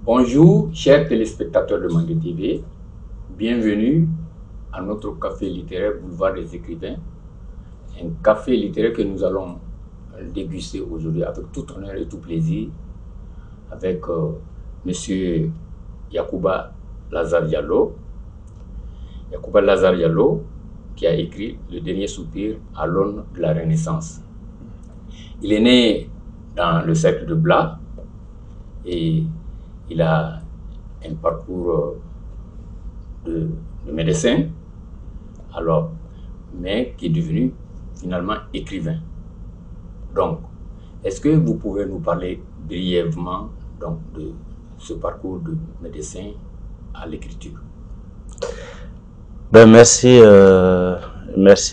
Bonjour, chers téléspectateurs de Mandé TV. Bienvenue à notre café littéraire Boulevard des Écrivains. Un café littéraire que nous allons déguster aujourd'hui avec tout honneur et tout plaisir avec Monsieur Yacouba Lazare Diallo. Yacouba Lazare Diallo qui a écrit Le dernier soupir à l'aune de la Renaissance. Il est né dans le cercle de Blois et il a un parcours de médecin, mais qui est devenu finalement écrivain. Donc, est-ce que vous pouvez nous parler brièvement donc, de ce parcours de médecin à l'écriture? Merci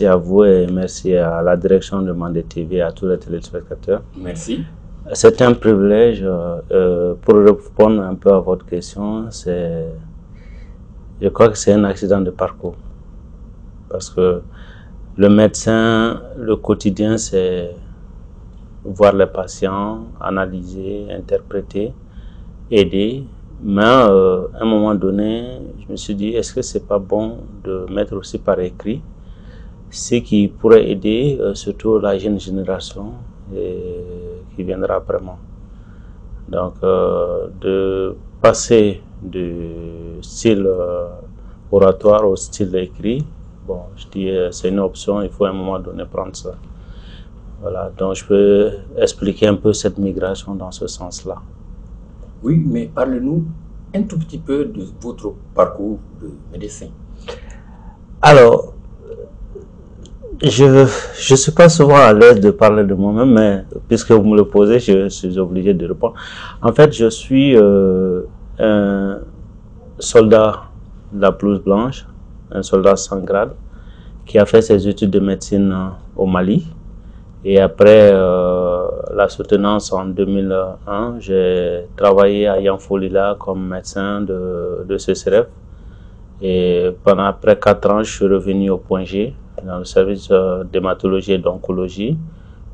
à vous et merci à la direction de Mandé TV et à tous les téléspectateurs. Merci. C'est un privilège. Pour répondre un peu à votre question, je crois que c'est un accident de parcours. Parce que le médecin, le quotidien, c'est voir les patients, analyser, interpréter, aider. Mais à un moment donné, je me suis dit, est-ce que c'est pas bon de mettre aussi par écrit ce qui pourrait aider surtout la jeune génération qui viendra après moi. Donc, de passer du style oratoire au style écrit, bon, je dis c'est une option, il faut à un moment donné prendre ça. Voilà, donc je peux expliquer un peu cette migration dans ce sens-là. Oui, mais parlez-nous un tout petit peu de votre parcours de médecin. Alors, je ne suis pas souvent à l'aise de parler de moi-même, mais puisque vous me le posez, je suis obligé de répondre. En fait, je suis un soldat de la blouse blanche, un soldat sans grade, qui a fait ses études de médecine au Mali. Et après la soutenance en 2001, j'ai travaillé à Yanfolila comme médecin de CCRF. Et pendant après 4 ans, je suis revenu au Point G, dans le service d'hématologie et d'oncologie,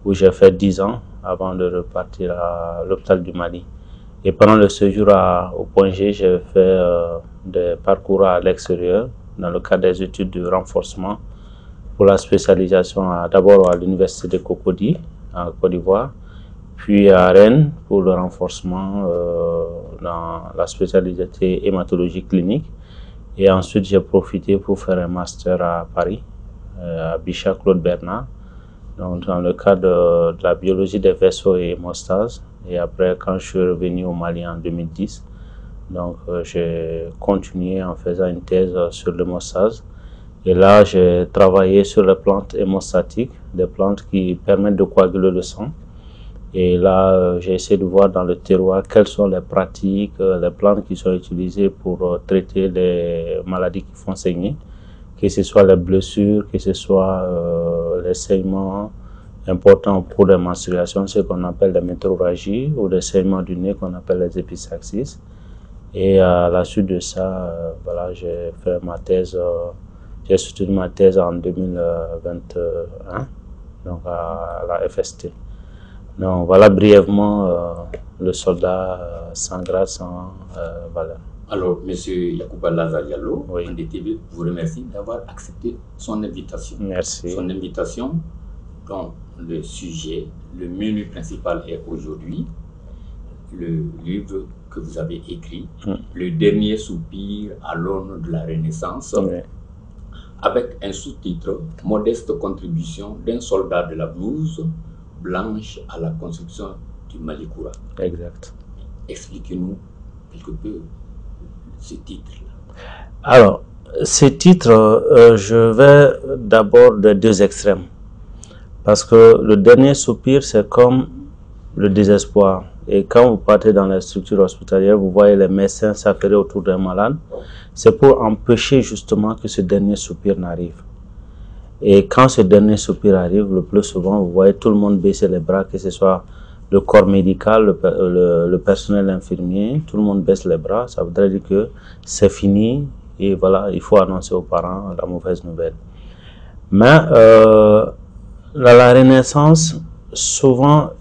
où j'ai fait 10 ans avant de repartir à l'hôpital du Mali. Et pendant le séjour au Point G, j'ai fait des parcours à l'extérieur, dans le cadre des études de renforcement, pour la spécialisation d'abord à l'université de Cocody, en Côte d'Ivoire, puis à Rennes pour le renforcement dans la spécialité hématologie clinique. Et ensuite, j'ai profité pour faire un master à Paris, à Bichat Claude Bernard, donc dans le cadre de la biologie des vaisseaux et hémostase. Et après, quand je suis revenu au Mali en 2010, donc j'ai continué en faisant une thèse sur l'hémostase. Et là, j'ai travaillé sur les plantes hémostatiques, des plantes qui permettent de coaguler le sang. Et là, j'ai essayé de voir dans le terroir quelles sont les pratiques, les plantes qui sont utilisées pour traiter les maladies qui font saigner, que ce soit les blessures, que ce soit les saignements importants pour les menstruations, ce qu'on appelle les métrorragies, ou les saignements du nez qu'on appelle les épistaxis. Et à la suite de ça, voilà, j'ai fait ma thèse. J'ai soutenu ma thèse en 2021, donc à la FST. Donc voilà brièvement le soldat sans grade, sans valeur. Alors, M. Yacouba Lazare Diallo, oui. Mandé TV vous remercie d'avoir accepté son invitation. Merci. Son invitation, dont le sujet, le menu principal est aujourd'hui le livre que vous avez écrit, Le dernier soupir à l'aune de la Renaissance. Oui. Avec un sous-titre, Modeste contribution d'un soldat de la blouse blanche à la construction du Malikoura. Exact. Expliquez-nous quelque peu ce titre-là. Alors, ce titre, je vais d'abord des deux extrêmes. Parce que le dernier soupir, c'est comme le désespoir. Et quand vous partez dans les structures hospitalières, vous voyez les médecins s'affairer autour d'un malade. C'est pour empêcher justement que ce dernier soupir n'arrive. Et quand ce dernier soupir arrive, le plus souvent, vous voyez tout le monde baisser les bras, que ce soit le corps médical, le personnel infirmier, tout le monde baisse les bras. Ça voudrait dire que c'est fini et voilà, il faut annoncer aux parents la mauvaise nouvelle. Mais la Renaissance, souvent,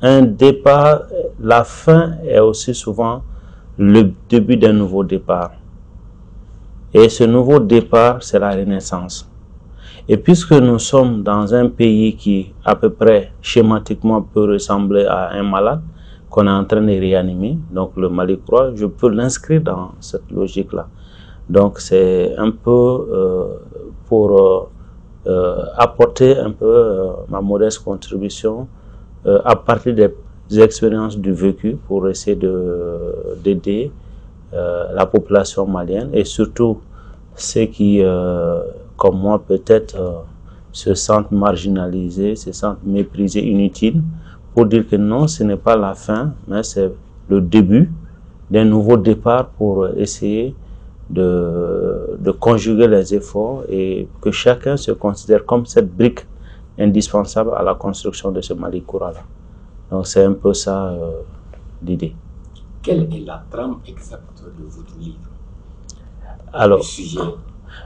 un départ, la fin est aussi souvent le début d'un nouveau départ. Et ce nouveau départ, c'est la renaissance. Et puisque nous sommes dans un pays qui, à peu près schématiquement, peut ressembler à un malade qu'on est en train de réanimer, donc le Mali Croix, je peux l'inscrire dans cette logique-là. Donc c'est un peu pour apporter un peu ma modeste contribution à partir des expériences du vécu pour essayer d'aider la population malienne et surtout ceux qui, comme moi peut-être, se sentent marginalisés, se sentent méprisés, inutiles, pour dire que non, ce n'est pas la fin, mais c'est le début d'un nouveau départ pour essayer de conjuguer les efforts et que chacun se considère comme cette brique indispensable à la construction de ce Mali Koura-là. Donc c'est un peu ça l'idée. Quelle est la trame exacte de votre livre? Alors,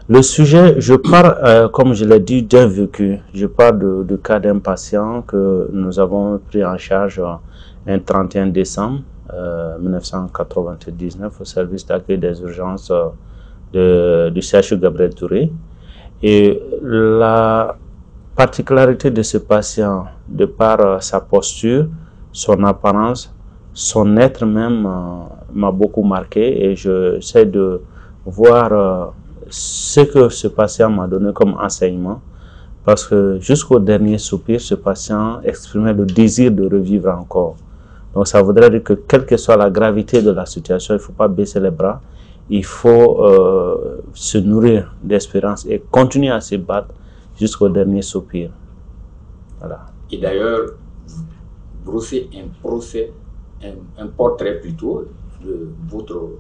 le sujet, je pars, comme je l'ai dit, d'un vécu. Je parle de cas d'un patient que nous avons pris en charge un 31 décembre 1999 au service d'accueil des urgences du CHU Gabriel Touré. Et la particularité de ce patient, de par sa posture, son apparence, son être même m'a beaucoup marqué et j'essaie de voir ce que ce patient m'a donné comme enseignement parce que jusqu'au dernier soupir, ce patient exprimait le désir de revivre encore. Donc ça voudrait dire que quelle que soit la gravité de la situation, il ne faut pas baisser les bras, il faut se nourrir d'espérance et continuer à se battre jusqu'au dernier soupir. Voilà. Et d'ailleurs, brosser un portrait plutôt de votre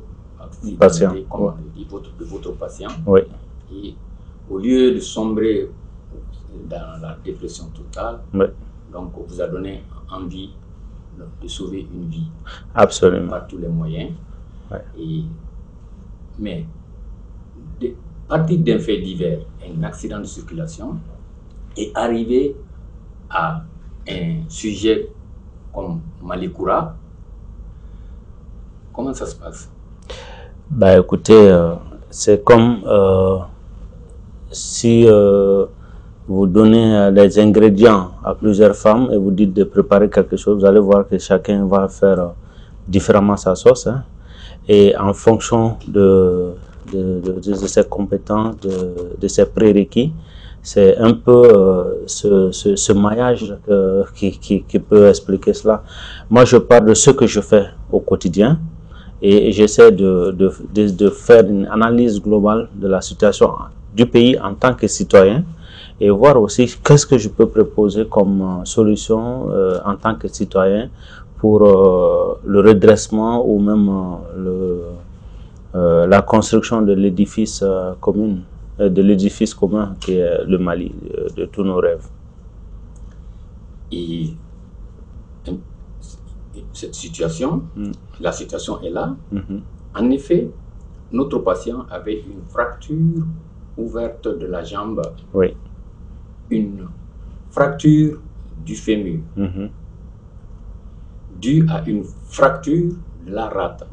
patient, comme on dit, de votre patient. Oui. Et au lieu de sombrer dans la dépression totale, oui. Donc vous a donné envie de sauver une vie. Absolument. Par tous les moyens. Oui. Mais partir d'un fait divers, un accident de circulation, et arriver à un sujet comme Mali Koura, comment ça se passe? Bah écoutez, c'est comme si vous donnez les ingrédients à plusieurs femmes et vous dites de préparer quelque chose, vous allez voir que chacun va faire différemment sa sauce. Hein, et en fonction de ses compétences, de ses prérequis, c'est un peu ce maillage qui peut expliquer cela. Moi, je parle de ce que je fais au quotidien et j'essaie de faire une analyse globale de la situation du pays en tant que citoyen et voir aussi qu'est-ce que je peux proposer comme solution en tant que citoyen pour le redressement ou même la construction de l'édifice commun, qui est le Mali, de tous nos rêves. Et cette situation, la situation est là. En effet, notre patient avait une fracture ouverte de la jambe, oui. Une fracture du fémur, due à une fracture de la rate.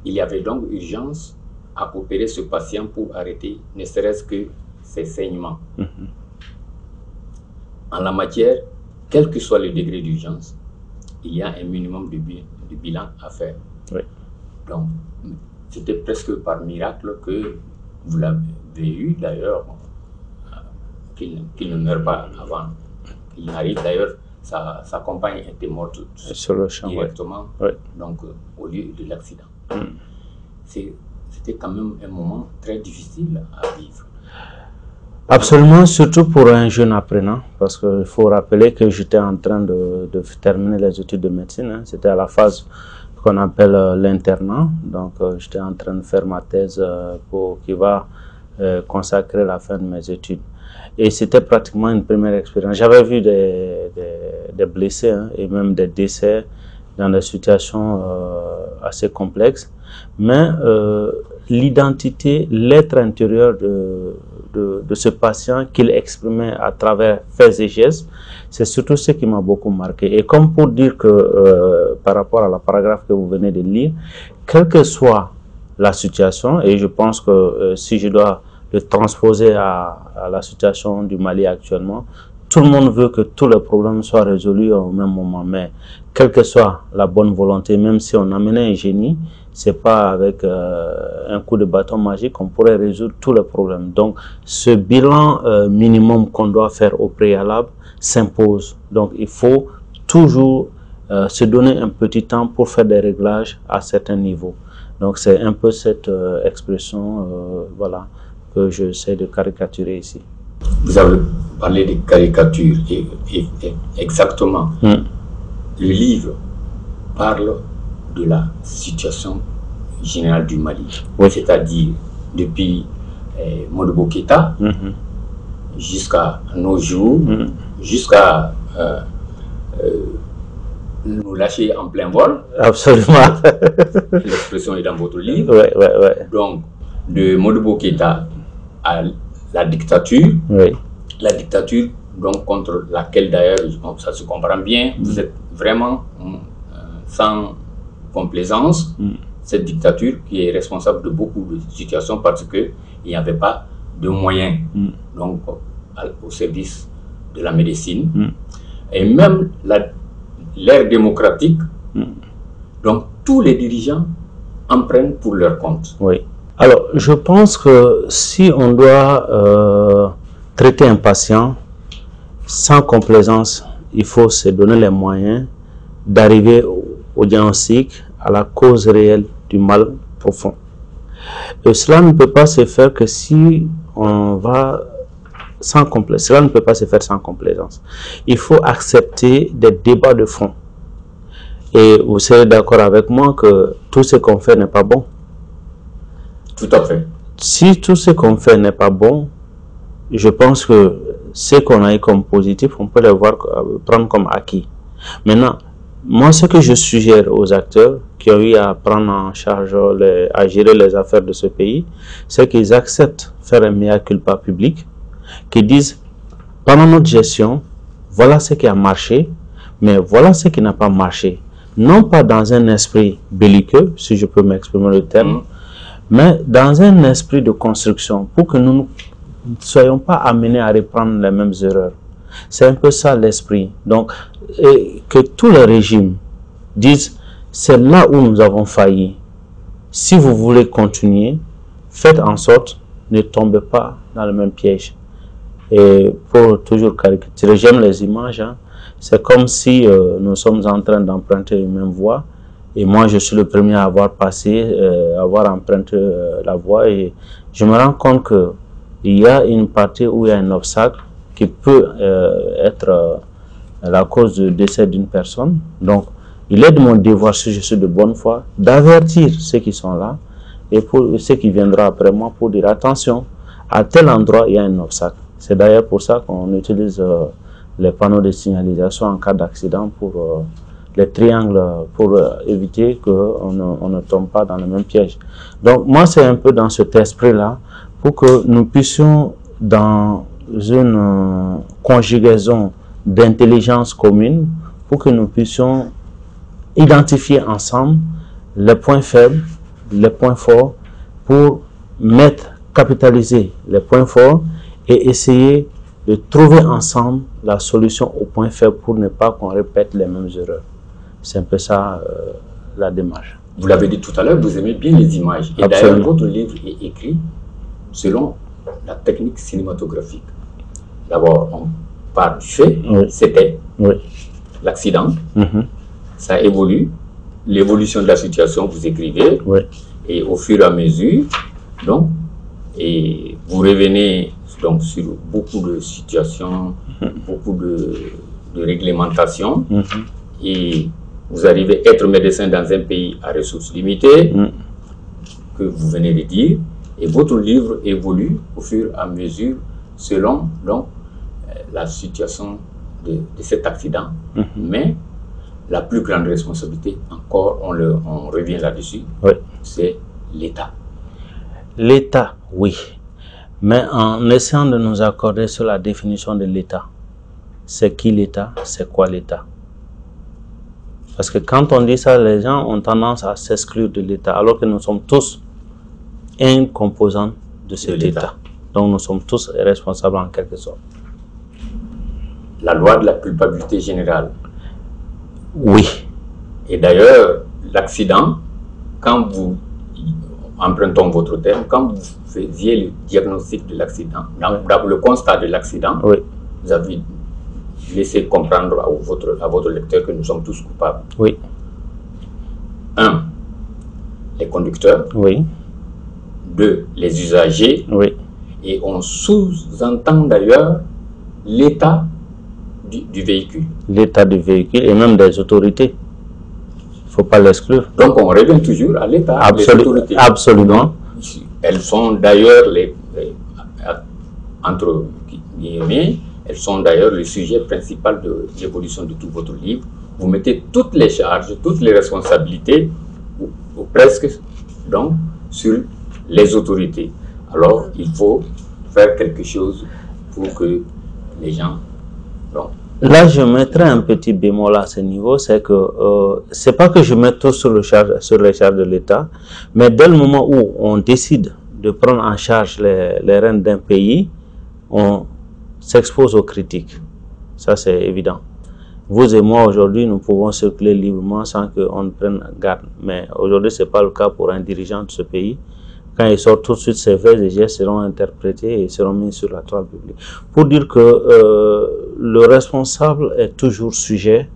Il y avait donc urgence à opérer ce patient pour arrêter ne serait-ce que ses saignements. En la matière, quel que soit le degré d'urgence, il y a un minimum de bilan à faire. Oui. Donc, c'était presque par miracle que vous l'avez eu, d'ailleurs, qu'il ne meurt pas avant qu'il n'arrive. D'ailleurs, sa compagne était morte sur le champ, directement, oui. Donc, au lieu de l'accident. C'était quand même un moment très difficile à vivre. Absolument, surtout pour un jeune apprenant, parce qu'il faut rappeler que j'étais en train de terminer les études de médecine. Hein. C'était à la phase qu'on appelle l'internat, donc j'étais en train de faire ma thèse qui va consacrer la fin de mes études. Et c'était pratiquement une première expérience. J'avais vu des blessés hein, et même des décès dans des situations assez complexes, mais l'identité, l'être intérieur de ce patient qu'il exprimait à travers faits et gestes. C'est surtout ce qui m'a beaucoup marqué. Et comme pour dire que par rapport à la paragraphe que vous venez de lire, quelle que soit la situation, et je pense que si je dois le transposer à la situation du Mali actuellement, tout le monde veut que tous les problèmes soient résolus au même moment, mais quelle que soit la bonne volonté, même si on amenait un génie, c'est pas avec un coup de bâton magique qu'on pourrait résoudre tous les problèmes. Donc, ce bilan minimum qu'on doit faire au préalable s'impose. Donc, il faut toujours se donner un petit temps pour faire des réglages à certains niveaux. Donc, c'est un peu cette expression, voilà, que j'essaie de caricaturer ici. Vous avez parlé de caricature, exactement. Le livre parle de la situation générale du Mali, c'est-à-dire depuis Modibo Keïta jusqu'à nos jours, jusqu'à nous lâcher en plein vol. Absolument. L'expression est dans votre livre. Ouais. Donc, de Modibo Keïta à la dictature, la dictature donc contre laquelle d'ailleurs, ça se comprend bien, vous êtes vraiment sans complaisance, cette dictature qui est responsable de beaucoup de situations parce qu'il n'y avait pas de moyens donc, au service de la médecine. Et même l'ère démocratique, donc tous les dirigeants en prennent pour leur compte. Oui. Alors, je pense que si on doit traiter un patient sans complaisance, il faut se donner les moyens d'arriver au diagnostic, à la cause réelle du mal profond. Et cela ne peut pas se faire que si on va sans complaisance. Cela ne peut pas se faire sans complaisance. Il faut accepter des débats de fond. Et vous serez d'accord avec moi que tout ce qu'on fait n'est pas bon. Tout à fait. Si tout ce qu'on fait n'est pas bon, je pense que ce qu'on a eu comme positif, on peut le voir, prendre comme acquis. Maintenant, moi, ce que je suggère aux acteurs qui ont eu à prendre en charge, à gérer les affaires de ce pays, c'est qu'ils acceptent faire un mea culpa public, qu'ils disent, pendant notre gestion, voilà ce qui a marché, mais voilà ce qui n'a pas marché. Non pas dans un esprit belliqueux, si je peux m'exprimer le terme, mais dans un esprit de construction, pour que nous ne soyons pas amenés à reprendre les mêmes erreurs. C'est un peu ça l'esprit. Donc, que tous les régimes disent, c'est là où nous avons failli. Si vous voulez continuer, faites en sorte de ne tomber pas dans le même piège. Et pour toujours caricaturer, j'aime les images, hein. C'est comme si nous sommes en train d'emprunter une même voie. Et moi, je suis le premier à avoir passé, avoir emprunté la voie. Et je me rends compte qu'il y a une partie où il y a un obstacle qui peut être la cause du décès d'une personne. Donc, il est de mon devoir, si je suis de bonne foi, d'avertir ceux qui sont là et pour ceux qui viendront après moi pour dire attention, à tel endroit, il y a un obstacle. C'est d'ailleurs pour ça qu'on utilise les panneaux de signalisation en cas d'accident pour les triangles pour éviter qu'on ne tombe pas dans le même piège. Donc moi c'est un peu dans cet esprit-là pour que nous puissions dans une conjugaison d'intelligence commune pour que nous puissions identifier ensemble les points faibles, les points forts pour capitaliser les points forts et essayer de trouver ensemble la solution aux points faibles pour ne pas qu'on répète les mêmes erreurs. C'est un peu ça la démarche. Vous l'avez dit tout à l'heure, vous aimez bien les images. Et d'ailleurs, votre livre est écrit selon la technique cinématographique. D'abord, on part du fait, c'était l'accident, ça évolue, l'évolution de la situation, vous écrivez, et au fur et à mesure, donc, et vous revenez donc sur beaucoup de situations, beaucoup de réglementations, et vous arrivez à être médecin dans un pays à ressources limitées, que vous venez de dire, et votre livre évolue au fur et à mesure selon donc, la situation de cet accident. Mais la plus grande responsabilité, encore, on revient là-dessus, c'est l'État. L'État, oui. Mais en essayant de nous accorder sur la définition de l'État. C'est qui l'État? C'est quoi l'État? Parce que quand on dit ça, les gens ont tendance à s'exclure de l'État, alors que nous sommes tous une composante de cet État. Donc nous sommes tous responsables en quelque sorte. La loi de la culpabilité générale. Oui. Et d'ailleurs, l'accident, quand vous, empruntons votre terme, quand vous faisiez le diagnostic de l'accident, le constat de l'accident, oui. Vous avez laissé comprendre à votre lecteur que nous sommes tous coupables. Oui. 1. Les conducteurs. Oui. 2. Les usagers. Oui. Et on sous-entend d'ailleurs l'état du véhicule. L'état du véhicule et même des autorités. Il ne faut pas l'exclure. Donc on revient toujours à l'état des autorités. Absolument. Elles sont d'ailleurs, entre guillemets, elles sont d'ailleurs le sujet principal de l'évolution de tout votre livre. Vous mettez toutes les charges, toutes les responsabilités, ou presque, donc, sur les autorités. Alors, il faut faire quelque chose pour que les gens... Donc, là, je mettrai un petit bémol à ce niveau, c'est que c'est pas que je mette tout sur les charges de l'État, mais dès le moment où on décide de prendre en charge les rênes d'un pays, on s'expose aux critiques. Ça, c'est évident. Vous et moi, aujourd'hui, nous pouvons circuler librement sans qu'on ne prenne garde. Mais aujourd'hui, ce n'est pas le cas pour un dirigeant de ce pays. Quand il sort tout de suite, ses faits et gestes seront interprétés et seront mis sur la toile publique. Pour dire que le responsable est toujours sujet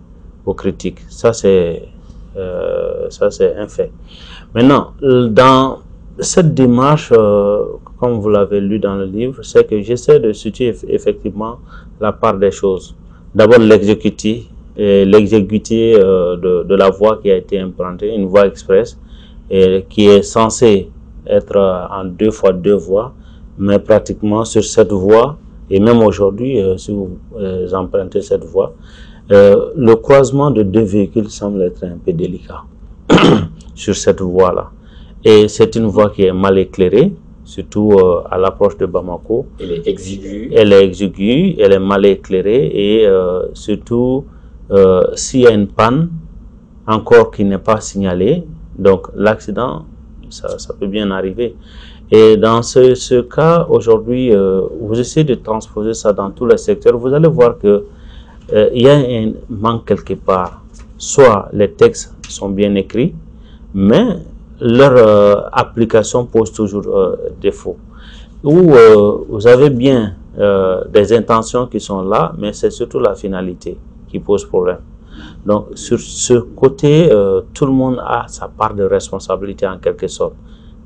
aux critiques. Ça, c'est un fait. Maintenant, dans cette démarche, comme vous l'avez lu dans le livre, c'est que j'essaie de situer effectivement la part des choses. D'abord l'exécuter de la voie qui a été empruntée, une voie express, et qui est censée être en 2x2 voies, mais pratiquement sur cette voie, et même aujourd'hui, si vous empruntez cette voie, le croisement de deux véhicules semble être un peu délicat sur cette voie-là. Et c'est une voie qui est mal éclairée, surtout à l'approche de Bamako. Elle est exiguë. Elle est exiguë, elle est mal éclairée et surtout s'il y a une panne encore qui n'est pas signalée, donc l'accident, ça peut bien arriver. Et dans ce cas, aujourd'hui, vous essayez de transposer ça dans tous les secteurs, vous allez voir que il y a un manque quelque part. Soit les textes sont bien écrits, mais leur application pose toujours défaut. Ou vous avez bien des intentions qui sont là, mais c'est surtout la finalité qui pose problème. Donc sur ce côté, tout le monde a sa part de responsabilité en quelque sorte,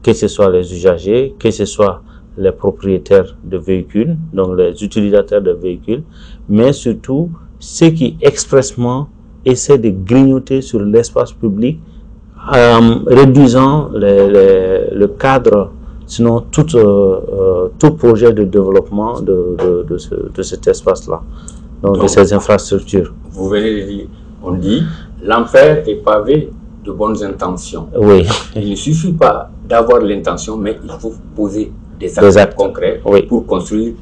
que ce soit les usagers, que ce soit les propriétaires de véhicules, donc les utilisateurs de véhicules, mais surtout ceux qui expressément essaient de grignoter sur l'espace public, réduisant le cadre, sinon tout projet de développement de cet espace-là, donc de ces infrastructures. Vous venez de dire, on dit, l'enfer est pavé de bonnes intentions. Oui. Il ne suffit pas d'avoir l'intention, mais il faut poser des actes concrets pour construire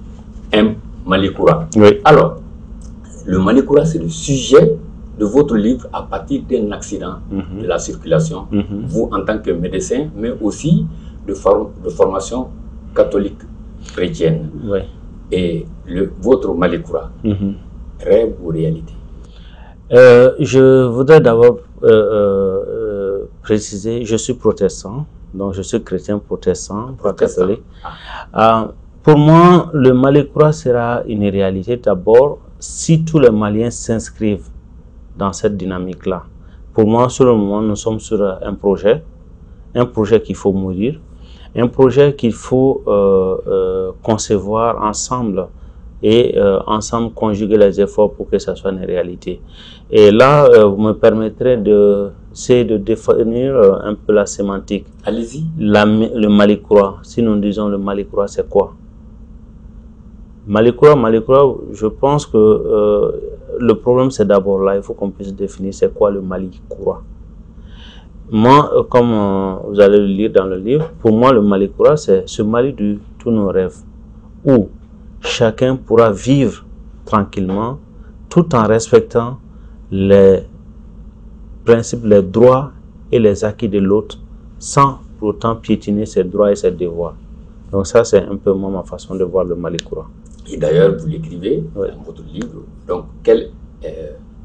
un Malikoura. Oui. Alors, le Malikoura, c'est le sujet de votre livre à partir d'un accident de la circulation, vous en tant que médecin, mais aussi de formation catholique chrétienne. Oui. Et votre Malikoura, rêve ou réalité? Je voudrais d'abord préciser, je suis protestant, donc je suis chrétien protestant, pas catholique. Pour moi, le Malikoura sera une réalité d'abord si tous les Maliens s'inscrivent dans cette dynamique-là. Pour moi, sur le moment, nous sommes sur un projet qu'il faut mourir, un projet qu'il faut concevoir ensemble et ensemble conjuguer les efforts pour que ça soit une réalité. Et là, vous me permettrez d'essayer de définir un peu la sémantique. Allez-y. Le Malikoura, si nous disons le Malikoura, c'est quoi? Malikoura, je pense que le problème c'est d'abord là, il faut qu'on puisse définir c'est quoi le Malikoura. Moi, comme vous allez le lire dans le livre, pour moi, le Mali Kura, c'est ce Mali de tous nos rêves, où chacun pourra vivre tranquillement, tout en respectant les principes, les droits et les acquis de l'autre, sans pour autant piétiner ses droits et ses devoirs. Donc ça, c'est un peu moi, ma façon de voir le Mali Kura. Et d'ailleurs, vous l'écrivez dans votre livre. Donc,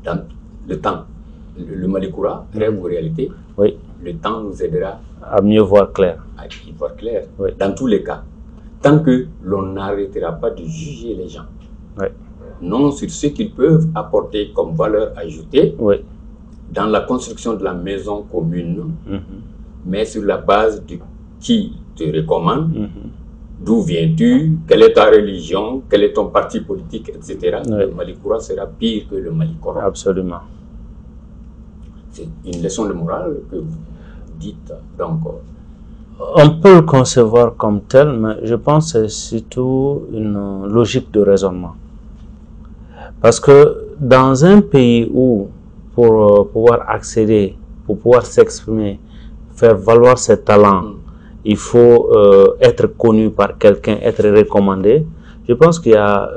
dans le temps, le Mali Kura, rêve ou réalité, le temps nous aidera à mieux voir clair. À y voir clair. Dans tous les cas, tant que l'on n'arrêtera pas de juger les gens, non sur ce qu'ils peuvent apporter comme valeur ajoutée dans la construction de la maison commune, mais sur la base de qui te recommande, d'où viens-tu, quelle est ta religion, quel est ton parti politique, etc. Le Mali Kura sera pire que le Mali Kura. Absolument. C'est une leçon de morale que vous dites. Donc, on peut le concevoir comme tel, mais je pense que c'est surtout une logique de raisonnement. Parce que dans un pays où, pour pouvoir accéder, pour pouvoir s'exprimer, faire valoir ses talents, il faut être connu par quelqu'un, être recommandé, je pense qu'il y a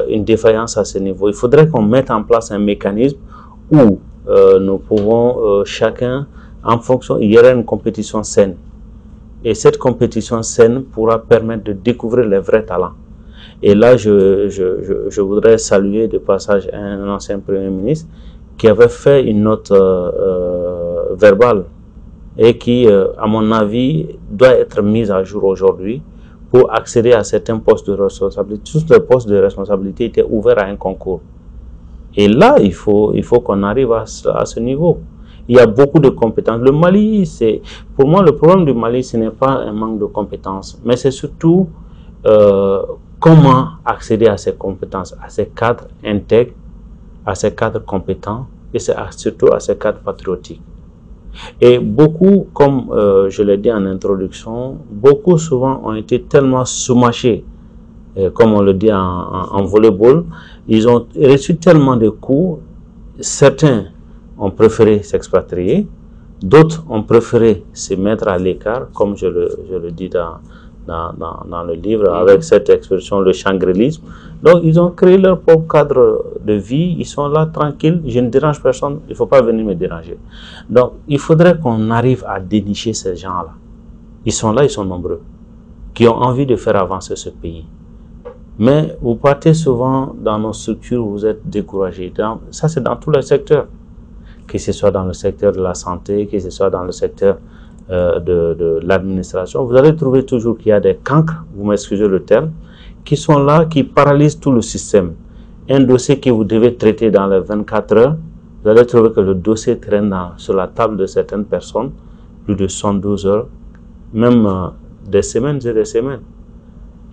une défaillance à ce niveau. Il faudrait qu'on mette en place un mécanisme où nous pouvons chacun, en fonction, il y aura une compétition saine. Et cette compétition saine pourra permettre de découvrir les vrais talents. Et là, je voudrais saluer de passage un ancien Premier ministre qui avait fait une note verbale et qui, à mon avis, doit être mise à jour aujourd'hui pour accéder à certains postes de responsabilité. Tous les postes de responsabilité étaient ouverts à un concours. Et là, il faut qu'on arrive à ce niveau. Il y a beaucoup de compétences. Le Mali, pour moi, le problème du Mali, ce n'est pas un manque de compétences, mais c'est surtout comment accéder à ces compétences, à ces cadres intègres, à ces cadres compétents, et surtout à ces cadres patriotiques. Et beaucoup, comme je l'ai dit en introduction, beaucoup souvent ont été tellement sous-mâchés, comme on le dit en volleyball, ils ont reçu tellement de coups, certains ont préféré s'expatrier, d'autres ont préféré se mettre à l'écart, comme je le dis dans le livre, avec cette expression, le shangrilisme. Donc, ils ont créé leur propre cadre de vie, ils sont là tranquilles, je ne dérange personne, il ne faut pas venir me déranger. Donc, il faudrait qu'on arrive à dénicher ces gens-là. Ils sont là, ils sont nombreux, qui ont envie de faire avancer ce pays. Mais vous partez souvent dans nos structures, vous êtes découragés. Ça, c'est dans tous les secteurs, que ce soit dans le secteur de la santé, que ce soit dans le secteur de l'administration, vous allez trouver toujours qu'il y a des cancres, vous m'excusez le terme, qui sont là, qui paralysent tout le système. Un dossier que vous devez traiter dans les 24 heures, vous allez trouver que le dossier traîne sur la table de certaines personnes, plus de 112 heures, même des semaines et des semaines.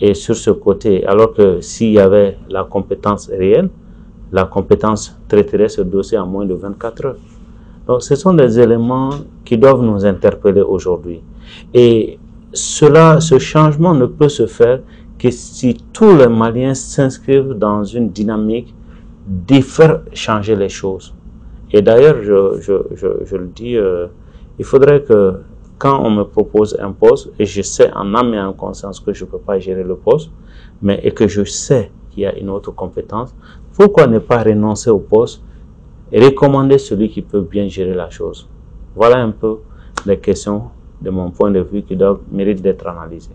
Et sur ce côté, alors que s'il y avait la compétence réelle, la compétence traiterait ce dossier en moins de 24 heures. Donc, ce sont des éléments qui doivent nous interpeller aujourd'hui. Et ce changement ne peut se faire que si tous les Maliens s'inscrivent dans une dynamique de faire changer les choses. Et d'ailleurs, je le dis, il faudrait que quand on me propose un poste, et je sais en âme et en conscience que je ne peux pas gérer le poste, et que je sais qu'il y a une autre compétence, pourquoi ne pas renoncer au poste et recommander celui qui peut bien gérer la chose? Voilà un peu les questions de mon point de vue qui doivent mériter d'être analysées.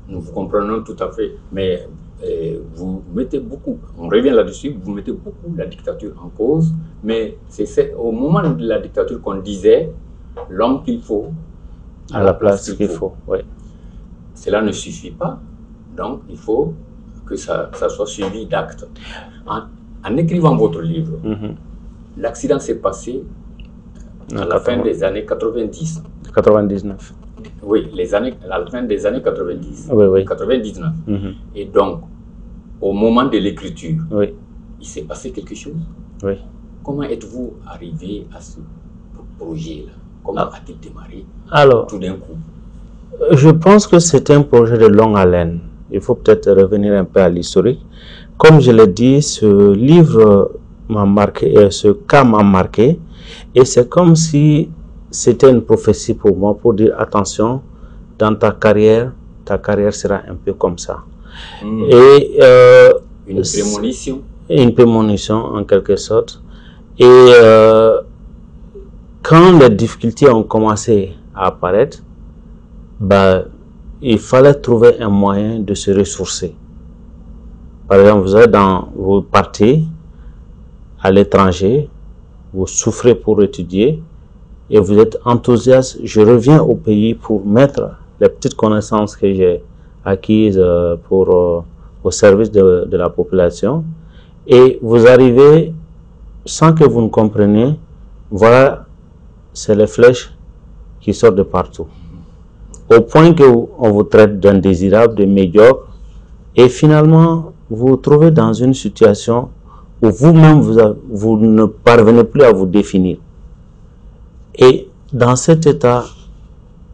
Nous vous comprenons tout à fait, mais vous mettez beaucoup, on revient là-dessus, vous mettez beaucoup la dictature en cause, mais c'est au moment de la dictature qu'on disait l'homme qu'il faut à la place qu'il faut. Oui. Cela ne suffit pas, donc il faut que ça soit suivi d'actes. En écrivant votre livre, l'accident s'est passé à la fin des années 90. 99. Oui, à la fin des années 90. Oui. 99. Et donc, au moment de l'écriture, il s'est passé quelque chose. Oui. Comment êtes-vous arrivé à ce projet-là? Comment a-t-il démarré tout d'un coup? Je pense que c'est un projet de longue haleine. Il faut peut-être revenir un peu à l'historique. Comme je l'ai dit, ce livre m'a marqué, ce cas m'a marqué, et c'est comme si c'était une prophétie pour moi pour dire attention, dans ta carrière sera un peu comme ça. Et une prémonition. Une prémonition en quelque sorte. Et quand les difficultés ont commencé à apparaître, il fallait trouver un moyen de se ressourcer. Par exemple, vous partez à l'étranger, vous souffrez pour étudier et vous êtes enthousiaste. Je reviens au pays pour mettre les petites connaissances que j'ai acquises au service de la population. Et vous arrivez sans que vous ne compreniez, voilà, c'est les flèches qui sortent de partout. Au point qu'on vous traite d'indésirable, de médiocre, et finalement, vous vous trouvez dans une situation où vous-même, vous ne parvenez plus à vous définir. Et dans cet état,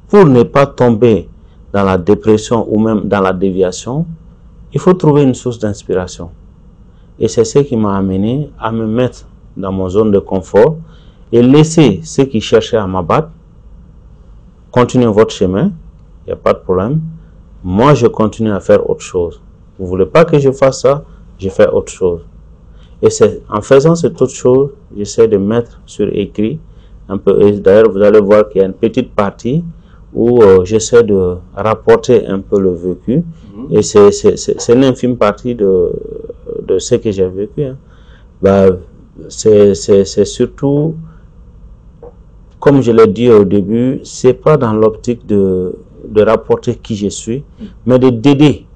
pour ne pas tomber dans la dépression ou même dans la déviation, il faut trouver une source d'inspiration. Et c'est ce qui m'a amené à me mettre dans mon zone de confort et laisser ceux qui cherchaient à m'abattre continuer votre chemin, il n'y a pas de problème. Moi, je continue à faire autre chose. Vous ne voulez pas que je fasse ça, je fais autre chose. Et c'est en faisant cette autre chose, j'essaie de mettre sur écrit un peu. D'ailleurs, vous allez voir qu'il y a une petite partie où j'essaie de rapporter un peu le vécu. Et c'est une infime partie de ce que j'ai vécu. Hein. C'est surtout, comme je l'ai dit au début, c'est pas dans l'optique de rapporter qui je suis, mais d'aider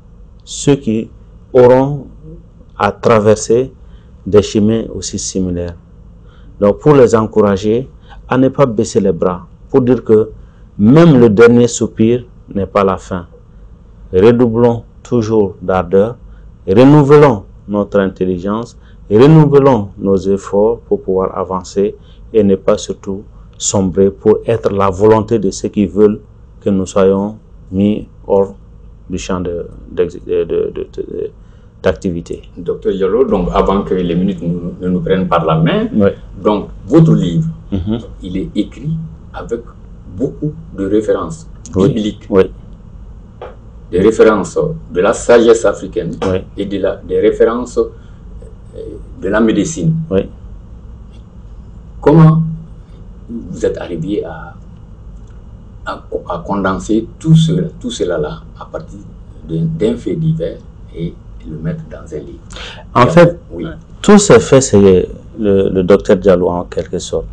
ceux qui auront à traverser des chemins aussi similaires. Donc pour les encourager à ne pas baisser les bras, pour dire que même le dernier soupir n'est pas la fin. Redoublons toujours d'ardeur, renouvelons notre intelligence, renouvelons nos efforts pour pouvoir avancer et ne pas surtout sombrer pour être la volonté de ceux qui veulent que nous soyons mis hors du champ d'activité. Docteur Diallo, donc avant que les minutes ne nous prennent par la main, oui. Donc votre livre, il est écrit avec beaucoup de références bibliques, oui. Des références de la sagesse africaine et des références de la médecine. Oui. Comment vous êtes arrivé à condenser tout cela là à partir d'un fait divers et le mettre dans un livre? En fait, tout ce fait, c'est le docteur Diallo en quelque sorte.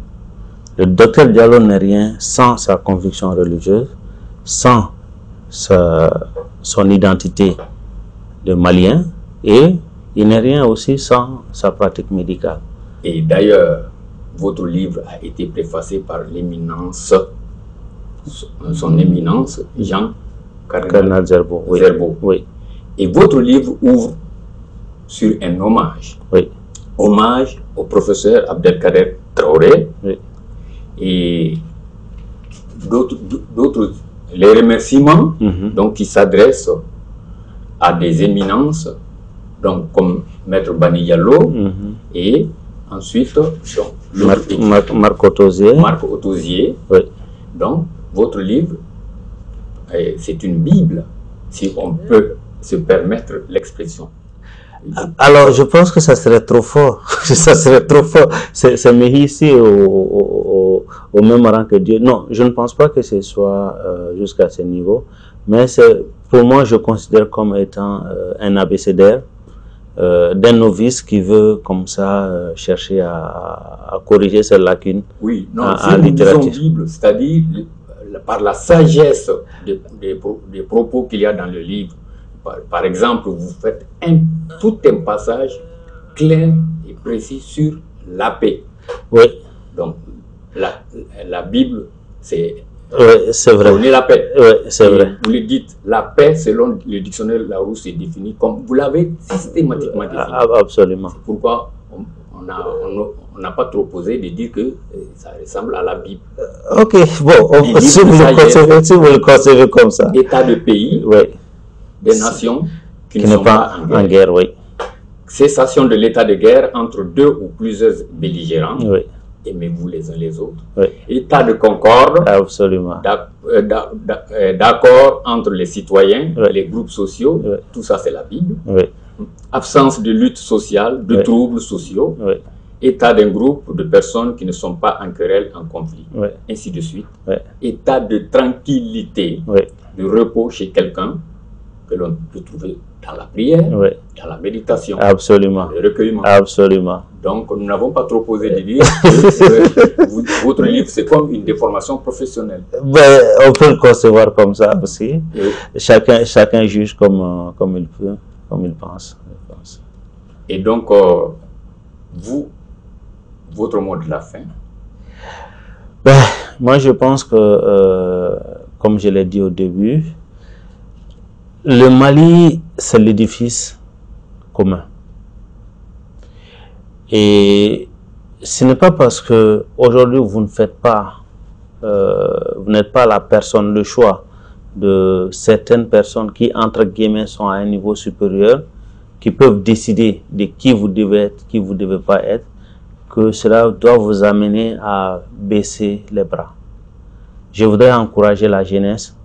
Le docteur Diallo n'est rien sans sa conviction religieuse, sans son identité de Malien, et il n'est rien aussi sans sa pratique médicale. Et d'ailleurs, votre livre a été préfacé par l'éminence, son éminence, Jean Cardinal Zerbo. Oui. Oui. Et votre livre ouvre sur un hommage. Oui. Hommage au professeur Abdelkader Traoré. Oui. Et d'autres, les remerciements donc, qui s'adressent à des éminences, donc, comme Maître Bani Diallo, et ensuite donc, Marc Otosier. Marc Otosier. Oui. Donc, votre livre, c'est une Bible, si on peut se permettre l'expression. Alors, je pense que ça serait trop fort. Ça serait trop fort. C'est me ici au même rang que Dieu. Non, je ne pense pas que ce soit jusqu'à ce niveau. Mais pour moi, je considère comme étant un abécédaire d'un novice qui veut, comme ça, chercher à corriger ses lacunes. Oui, non, c'est une vision Bible, c'est-à-dire par la sagesse des propos qu'il y a dans le livre. Par exemple, vous faites tout un passage clair et précis sur la paix. Oui. Donc, la Bible, c'est vrai. Donner la paix. Oui, c'est vrai. Vous le dites, la paix, selon le dictionnaire Larousse, est définie comme, vous l'avez systématiquement défini. Absolument. C'est pourquoi on n'a pas trop posé de dire que ça ressemble à la Bible. Ok, bon, si vous le concevez comme ça. État de pays. Oui. Des nations qui ne sont pas en guerre. Oui. Cessation de l'état de guerre entre deux ou plusieurs belligérants. Oui. aimez-vous les uns les autres. Oui. État de concorde, Absolument. d'accord entre les citoyens, Oui. les groupes sociaux, Oui. tout ça c'est la Bible. Oui. Absence de lutte sociale, de Oui. troubles sociaux, Oui. état d'un groupe de personnes qui ne sont pas en querelle, en conflit, Oui. ainsi de suite. Oui. État de tranquillité, Oui. de repos chez quelqu'un que l'on peut trouver dans la prière, Oui. dans la méditation, Absolument. dans le recueillement. Absolument. Donc, nous n'avons pas trop osé de dire que votre livre, c'est comme une déformation professionnelle. Ben, on peut le concevoir comme ça aussi. Et, Chacun juge comme il peut, comme il pense. et donc, vous, votre mot de la fin. Ben, moi, je pense que, comme je l'ai dit au début, le Mali, c'est l'édifice commun. Et ce n'est pas parce que aujourd'hui vous ne faites pas, vous n'êtes pas la personne, le choix de certaines personnes qui, entre guillemets, sont à un niveau supérieur, qui peuvent décider de qui vous devez être, qui vous ne devez pas être, que cela doit vous amener à baisser les bras. Je voudrais encourager la jeunesse.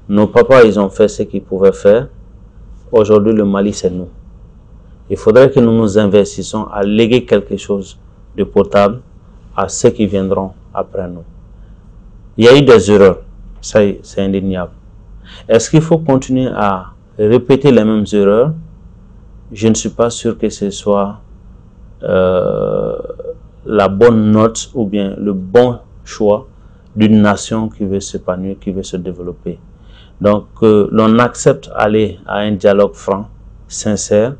Nos papas, ils ont fait ce qu'ils pouvaient faire. Aujourd'hui, le Mali, c'est nous. Il faudrait que nous nous investissions à léguer quelque chose de potable à ceux qui viendront après nous. Il y a eu des erreurs, ça c'est indéniable. Est-ce qu'il faut continuer à répéter les mêmes erreurs? Je ne suis pas sûr que ce soit la bonne note ou bien le bon choix d'une nation qui veut s'épanouir, qui veut se développer. Donc, l'on accepte aller à un dialogue franc, sincère,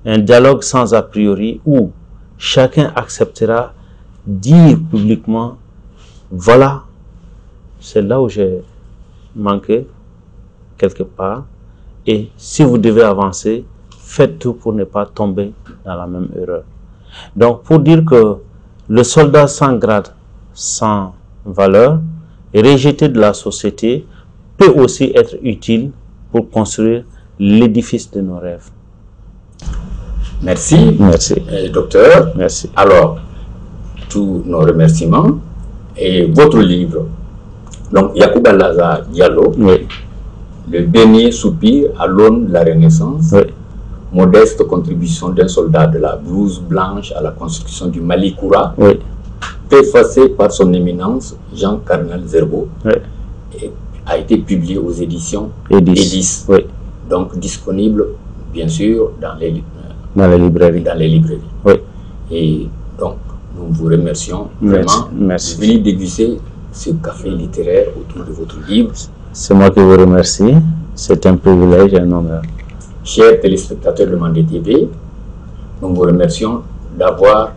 un dialogue sans a priori où chacun acceptera dire publiquement, voilà, c'est là où j'ai manqué quelque part, et si vous devez avancer, faites tout pour ne pas tomber dans la même erreur. Donc, pour dire que le soldat sans grade, sans valeur, rejeté de la société, peut aussi être utile pour construire l'édifice de nos rêves. Merci. Merci. Docteur. Merci. Alors, tous nos remerciements et votre livre. Donc, Yacouba Lazare Diallo, Oui. Le dernier soupir à l'aune de la Renaissance, Oui. modeste contribution d'un soldat de la blouse blanche à la construction du Mali Koura, Oui. préfacé par son éminence Jean-Cardinal Zerbo, Oui. et a été publié aux éditions Edis. Edis. Oui. Donc disponible bien sûr dans les librairies. Oui. Et donc nous vous remercions vraiment Merci. de venir déguster ce café littéraire autour de votre livre. C'est moi qui vous remercie. C'est un privilège et un honneur. Chers téléspectateurs de Mandé TV, nous vous remercions d'avoir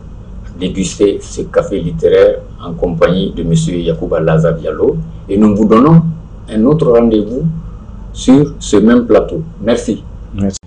dégusté ce café littéraire en compagnie de M. Yacouba Lazare Diallo et nous vous donnons un autre rendez-vous sur ce même plateau. Merci. Merci.